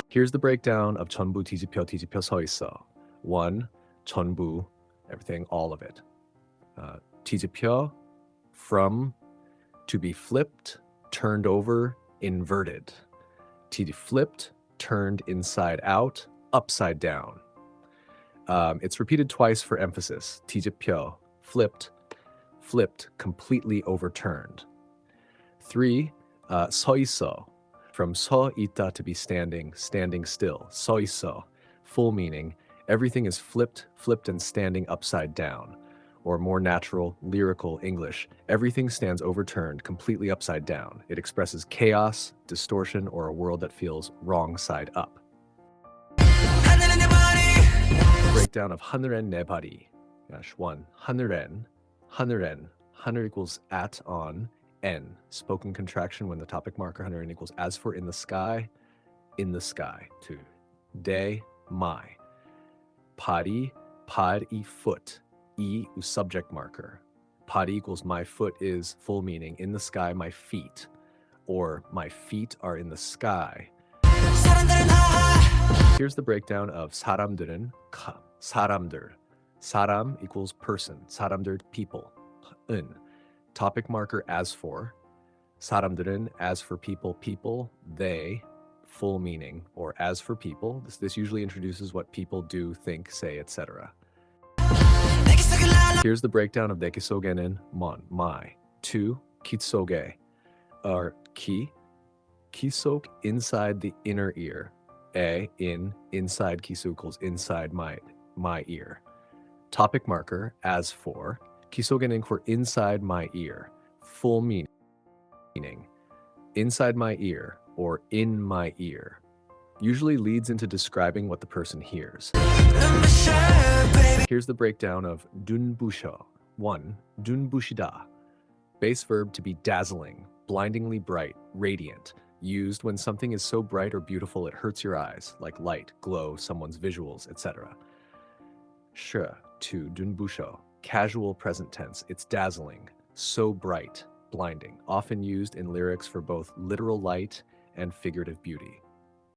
Here's the breakdown of 전부 뒤집혀 뒤집혀 서 있어. 1. 전부, everything, all of it. 뒤집혀, from, to be flipped, turned over, inverted. Flipped, turned inside out, upside down. It's repeated twice for emphasis. 뒤집혀, flipped, flipped, completely overturned. 3. 서 있어, from 서 있다, to be standing, standing still. 서 있어, full meaning, everything is flipped, flipped and standing upside down. Or more natural, lyrical English, everything stands overturned, completely upside down. It expresses chaos, distortion, or a world that feels wrong side up. Breakdown of 하늘엔 내 발이. 1. 하늘엔, 하늘엔, 하늘 equals at, on, en, spoken contraction when the topic marker 하늘엔 equals as for in the sky, in the sky. 2. 내, my. 발이, 발이, foot. E, subject marker. 발이 equals my foot is full meaning, in the sky, my feet. Or my feet are in the sky. Here's the breakdown of 사람들은, 사람들. 사람 equals person. 사람들, people. 은, topic marker as for. 사람들은, as for people, people. They, full meaning. Or as for people. This usually introduces what people do, think, say, etc. Here's the breakdown of 내 속에는 mon, my. 2. 귀 속에, or 귀 속, inside the inner ear. In, inside 귀 속 equals inside my ear. Topic marker, as for. 귀 속에는 for inside my ear. Full meaning, inside my ear or in my ear. Usually leads into describing what the person hears. Here's the breakdown of 눈부셔. 1. 눈부시다. Base verb to be dazzling, blindingly bright, radiant. Used when something is so bright or beautiful it hurts your eyes, like light, glow, someone's visuals, etc. 2. 눈부셔. Casual present tense. It's dazzling, so bright, blinding. Often used in lyrics for both literal light and figurative beauty.